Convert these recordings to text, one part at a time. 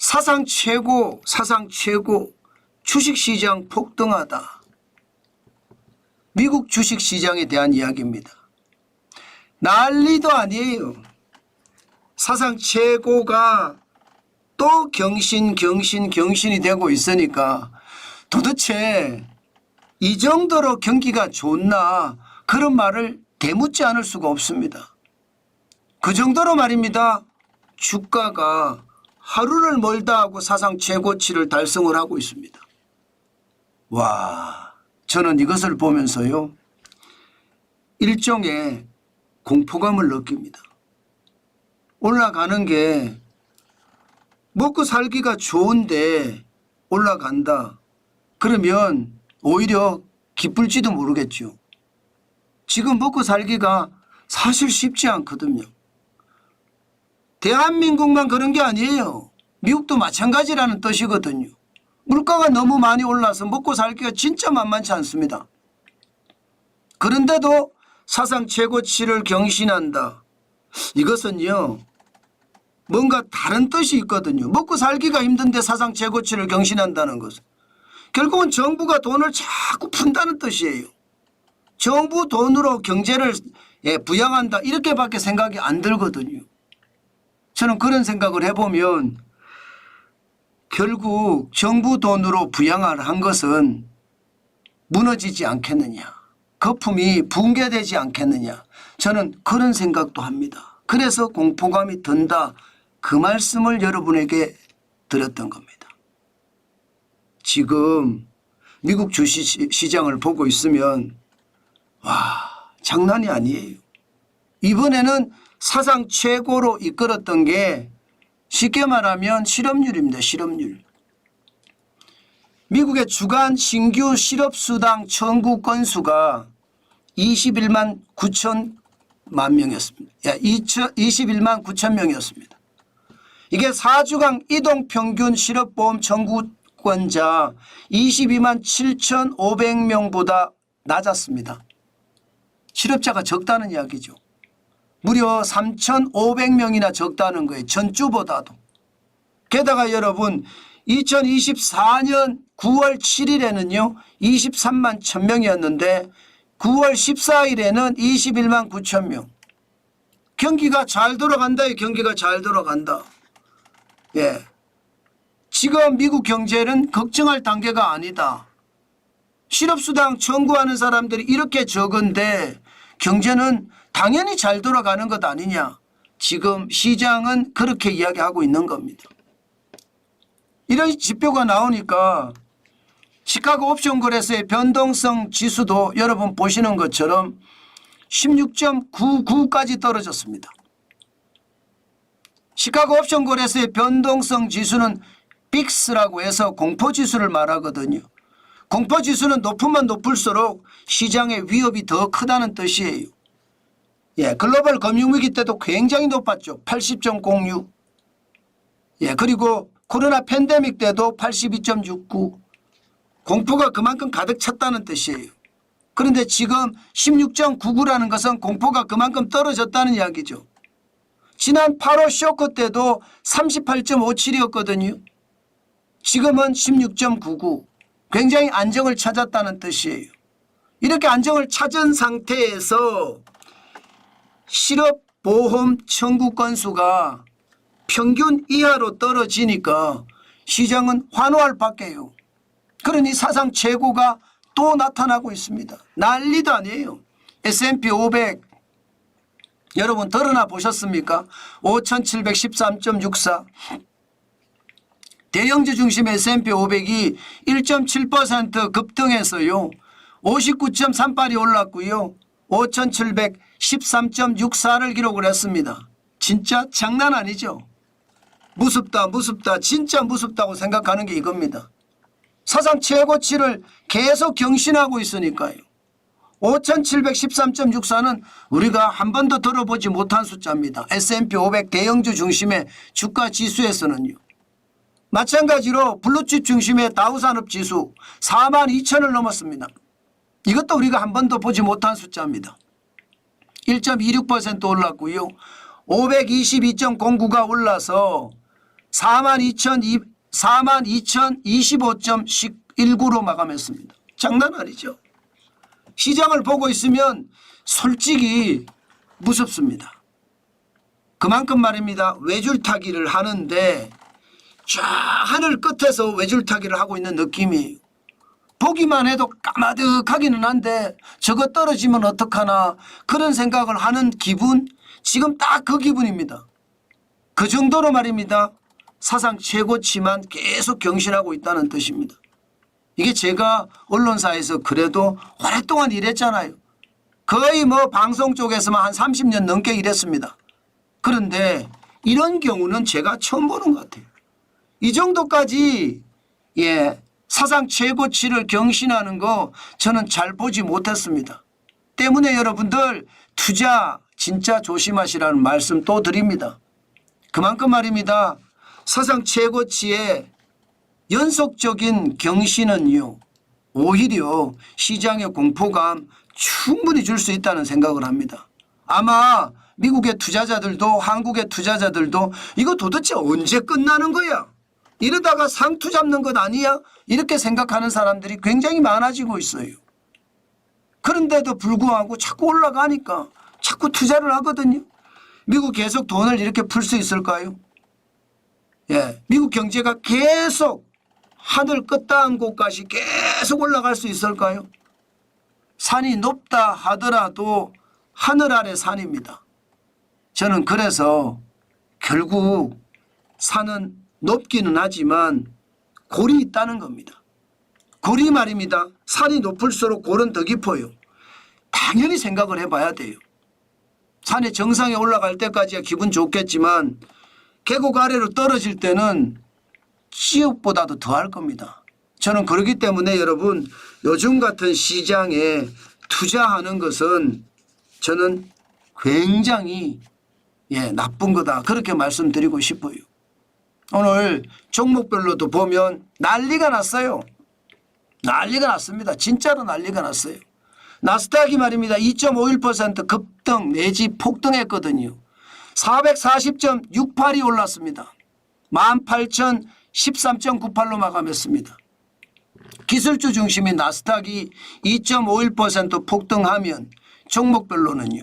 사상 최고 주식시장 폭등하다. 미국 주식시장에 대한 이야기입니다. 난리도 아니에요. 사상 최고가 또 경신이 되고 있으니까 도대체 이 정도로 경기가 좋나 그런 말을 되묻지 않을 수가 없습니다. 그 정도로 말입니다. 주가가 하루를 멀다 하고 사상 최고치를 달성을 하고 있습니다. 와, 저는 이것을 보면서요 일종의 공포감을 느낍니다. 올라가는 게 먹고 살기가 좋은데 올라간다. 그러면 오히려 기쁠지도 모르겠죠. 지금 먹고 살기가 사실 쉽지 않거든요. 대한민국만 그런 게 아니에요. 미국도 마찬가지라는 뜻이거든요. 물가가 너무 많이 올라서 먹고 살기가 진짜 만만치 않습니다. 그런데도 사상 최고치를 경신한다. 이것은요 뭔가 다른 뜻이 있거든요. 먹고 살기가 힘든데 사상 최고치를 경신한다는 것은 결국은 정부가 돈을 자꾸 푼다는 뜻이에요. 정부 돈으로 경제를 부양한다 이렇게밖에 생각이 안 들거든요. 저는 그런 생각을 해보면 결국 정부 돈으로 부양을 한 것은 무너지지 않겠느냐. 거품이 붕괴되지 않겠느냐. 저는 그런 생각도 합니다. 그래서 공포감이 든다. 그 말씀을 여러분에게 드렸던 겁니다. 지금 미국 주식시장을 보고 있으면 와 장난이 아니에요. 이번에는 사상 최고로 이끌었던 게 쉽게 말하면 실업률입니다. 실업률. 미국의 주간 신규 실업수당 청구 건수가 21만 9천만 명이었습니다. 21만 9천 명이었습니다. 이게 4주간 이동평균 실업보험 청구권자 22만 7,500명보다 낮았습니다. 실업자가 적다는 이야기죠. 무려 3,500명이나 적다는 거예요. 전주보다도. 게다가 여러분 2024년 9월 7일에는요 23만 1,000명이었는데 9월 14일에는 21만 9천 명. 경기가 잘 돌아간다. 경기가 잘 돌아간다. 예. 지금 미국 경제는 걱정할 단계가 아니다. 실업수당 청구하는 사람들이 이렇게 적은데 경제는 당연히 잘 돌아가는 것 아니냐. 지금 시장은 그렇게 이야기하고 있는 겁니다. 이런 지표가 나오니까 시카고 옵션 거래소의 변동성 지수도 여러분 보시는 것처럼 16.99까지 떨어졌습니다. 시카고 옵션 거래소의 변동성 지수는 빅스라고 해서 공포지수를 말하거든요. 공포지수는 높으면 높을수록 시장의 위협이 더 크다는 뜻이에요. 예, 글로벌 금융위기 때도 굉장히 높았죠. 80.06. 예, 그리고 코로나 팬데믹 때도 82.69. 공포가 그만큼 가득 찼다는 뜻이에요. 그런데 지금 16.99라는 것은 공포가 그만큼 떨어졌다는 이야기죠. 지난 8월 쇼크 때도 38.57이었거든요. 지금은 16.99. 굉장히 안정을 찾았다는 뜻이에요. 이렇게 안정을 찾은 상태에서 실업보험 청구 건수가 평균 이하로 떨어지니까 시장은 환호할 밖에요. 그러니 사상 최고가 또 나타나고 있습니다. 난리도 아니에요. S&P 500 여러분 드러나 보셨습니까? 5,713.64. 대형주 중심 S&P 500이 1.7% 급등해서요. 59.38이 올랐고요. 5,713.64를 기록을 했습니다. 진짜 장난 아니죠. 무섭다 진짜 무섭다고 생각하는 게 이겁니다. 사상 최고치를 계속 경신하고 있으니까요. 5,713.64는 우리가 한 번도 들어보지 못한 숫자입니다. S&P 500 대형주 중심의 주가 지수에서는요. 마찬가지로 블루칩 중심의 다우산업지수 42,000을 넘었습니다. 이것도 우리가 한 번도 보지 못한 숫자입니다. 1.26% 올랐고요. 522.09가 올라서 42,025.19로 마감했습니다. 장난 아니죠. 시장을 보고 있으면 솔직히 무섭습니다. 그만큼 말입니다. 외줄타기를 하는데 쫙 하늘 끝에서 외줄타기를 하고 있는 느낌이에요. 보기만 해도 까마득하기는 한데 저거 떨어지면 어떡하나 그런 생각을 하는 기분, 지금 딱 그 기분입니다. 그 정도로 말입니다. 사상 최고치만 계속 경신하고 있다는 뜻입니다. 이게 제가 언론사에서 그래도 오랫동안 일했잖아요. 거의 뭐 방송 쪽에서만 한 30년 넘게 일했습니다. 그런데 이런 경우는 제가 처음 보는 것 같아요. 이 정도까지 사상 최고치를 경신하는 거 저는 잘 보지 못했습니다. 때문에 여러분들 투자 진짜 조심하시라는 말씀 또 드립니다. 그만큼 말입니다. 사상 최고치의 연속적인 경신은요, 오히려 시장의 공포감 충분히 줄 수 있다는 생각을 합니다. 아마 미국의 투자자들도 한국의 투자자들도 이거 도대체 언제 끝나는 거야? 이러다가 상투 잡는 것 아니야? 이렇게 생각하는 사람들이 굉장히 많아지고 있어요. 그런데도 불구하고 자꾸 올라가니까 자꾸 투자를 하거든요. 미국 계속 돈을 이렇게 풀 수 있을까요? 미국 경제가 계속 하늘 끝다한 곳까지 계속 올라갈 수 있을까요? 산이 높다 하더라도 하늘 아래 산입니다. 저는 그래서 결국 산은 높기는 하지만 골이 있다는 겁니다. 골이 말입니다. 산이 높을수록 골은 더 깊어요. 당연히 생각을 해봐야 돼요. 산의 정상에 올라갈 때까지야 기분 좋겠지만 계곡 아래로 떨어질 때는 지옥보다도 더할 겁니다. 저는 그렇기 때문에 여러분 요즘 같은 시장에 투자하는 것은 저는 굉장히 나쁜 거다 그렇게 말씀드리고 싶어요. 오늘 종목별로도 보면 난리가 났어요. 난리가 났습니다. 진짜로 난리가 났어요. 나스닥이 말입니다. 2.51% 급등 내지 폭등했거든요. 440.68이 올랐습니다. 18,013.98로 마감했습니다. 기술주 중심인 나스닥이 2.51% 폭등하면 종목별로는요.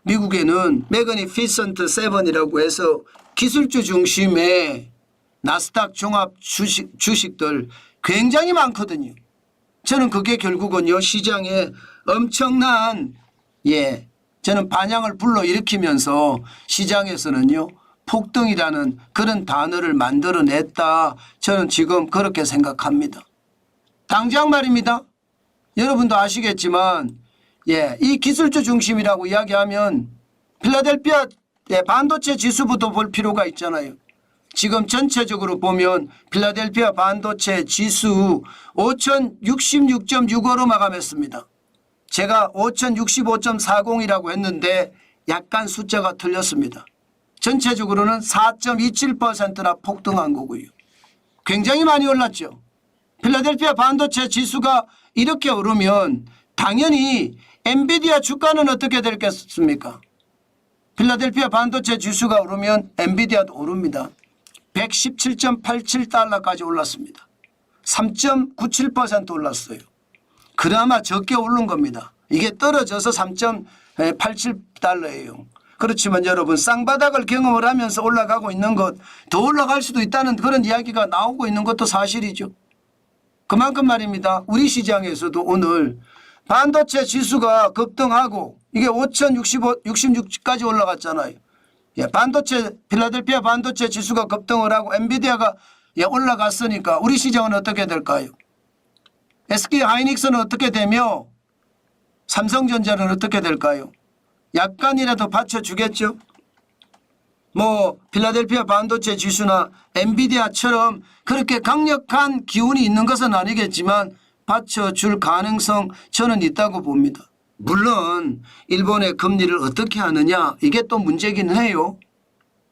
미국에는 매그니피센트 7이라고 해서 기술주 중심의 나스닥 종합 주식들 굉장히 많거든요. 저는 그게 결국은요 시장에 엄청난 저는 반향을 불러일으키면서 시장에서는요 폭등이라는 그런 단어를 만들어냈다. 저는 지금 그렇게 생각합니다. 당장 말입니다. 여러분도 아시겠지만 이 기술주 중심이라고 이야기하면 필라델피아 반도체 지수부터 볼 필요가 있잖아요. 지금 전체적으로 보면 필라델피아 반도체 지수 5,066.65로 마감했습니다. 제가 5,065.40이라고 했는데 약간 숫자가 틀렸습니다. 전체적으로는 4.27%나 폭등한 거고요. 굉장히 많이 올랐죠. 필라델피아 반도체 지수가 이렇게 오르면 당연히 엔비디아 주가는 어떻게 되겠습니까? 필라델피아 반도체 지수가 오르면 엔비디아도 오릅니다. 117.87달러까지 올랐습니다. 3.97% 올랐어요. 그나마 적게 오른 겁니다. 이게 떨어져서 3.87달러예요. 그렇지만 여러분 쌍바닥을 경험을 하면서 올라가고 있는 것, 더 올라갈 수도 있다는 그런 이야기가 나오고 있는 것도 사실이죠. 그만큼 말입니다. 우리 시장에서도 오늘 반도체 지수가 급등하고 이게 5,066까지 올라갔잖아요. 반도체 필라델피아 반도체 지수가 급등을 하고 엔비디아가 올라갔으니까 우리 시장은 어떻게 될까요? SK 하이닉스는 어떻게 되며 삼성전자는 어떻게 될까요? 약간이라도 받쳐주겠죠. 뭐 필라델피아 반도체 지수나 엔비디아처럼 그렇게 강력한 기운이 있는 것은 아니겠지만 받쳐줄 가능성 저는 있다고 봅니다. 물론 일본의 금리를 어떻게 하느냐 이게 또 문제긴 해요.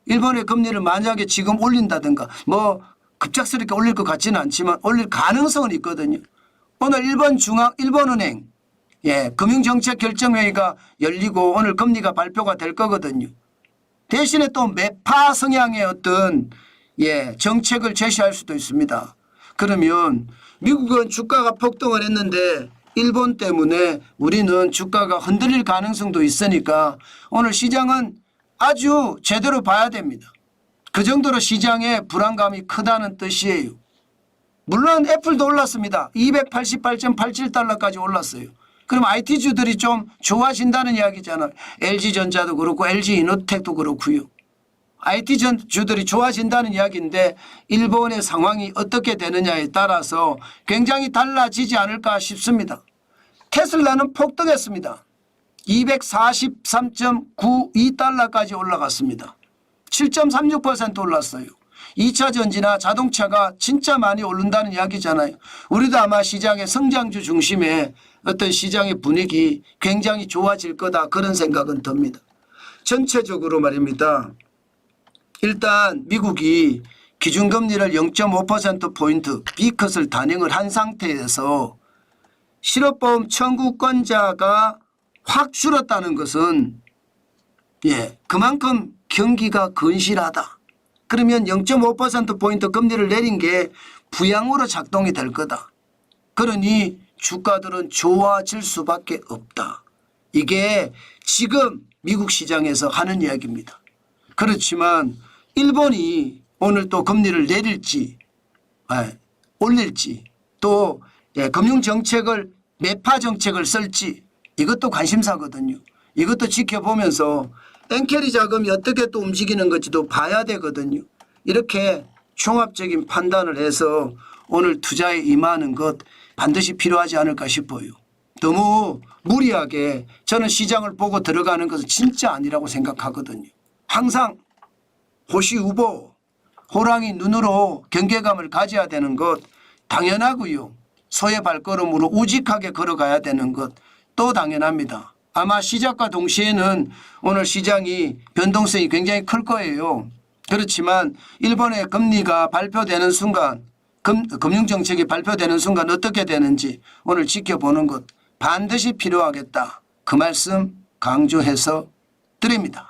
일본의 금리를 만약에 지금 올린다든가 뭐 급작스럽게 올릴 것 같지는 않지만 올릴 가능성은 있거든요. 오늘 일본은행 금융정책결정회의가 열리고 오늘 금리가 발표가 될 거거든요. 대신에 또 매파 성향의 어떤 정책을 제시할 수도 있습니다. 그러면 미국은 주가가 폭등을 했는데 일본 때문에 우리는 주가가 흔들릴 가능성도 있으니까 오늘 시장은 아주 제대로 봐야 됩니다. 그 정도로 시장의 불안감이 크다는 뜻이에요. 물론 애플도 올랐습니다. 288.87달러까지 올랐어요. 그럼 IT주들이 좀 좋아진다는 이야기잖아요. LG전자도 그렇고 LG이노텍도 그렇고요. IT주들이 좋아진다는 이야기인데 일본의 상황이 어떻게 되느냐에 따라서 굉장히 달라지지 않을까 싶습니다. 테슬라는 폭등했습니다. 243.92달러까지 올라갔습니다. 7.36% 올랐어요. 2차 전지나 자동차가 진짜 많이 오른다는 이야기잖아요. 우리도 아마 시장의 성장주 중심의 어떤 시장의 분위기 굉장히 좋아질 거다 그런 생각은 듭니다. 전체적으로 말입니다. 일단 미국이 기준금리를 0.5%포인트 B컷을 단행을 한 상태에서 실업보험 청구권자가 확 줄었다는 것은 그만큼 경기가 건실하다. 그러면 0.5%포인트 금리를 내린 게 부양으로 작동이 될 거다. 그러니 주가들은 좋아질 수밖에 없다. 이게 지금 미국 시장에서 하는 이야기입니다. 그렇지만 일본이 오늘 또 금리를 내릴지 올릴지 또 금융정책을 매파 정책을 쓸지 이것도 관심사거든요. 이것도 지켜보면서 엔캐리 자금이 어떻게 또 움직이는 건지도 봐야 되거든요. 이렇게 종합적인 판단을 해서 오늘 투자에 임하는 것 반드시 필요하지 않을까 싶어요. 너무 무리하게 저는 시장을 보고 들어가는 것은 진짜 아니라고 생각하거든요. 항상 호시우보 호랑이 눈으로 경계감을 가져야 되는 것 당연하고요. 소의 발걸음으로 우직하게 걸어가야 되는 것 또 당연합니다. 아마 시작과 동시에는 오늘 시장이 변동성이 굉장히 클 거예요. 그렇지만 일본의 금리가 발표되는 순간 금융정책이 발표되는 순간 어떻게 되는지 오늘 지켜보는 것 반드시 필요하겠다. 그 말씀 강조해서 드립니다.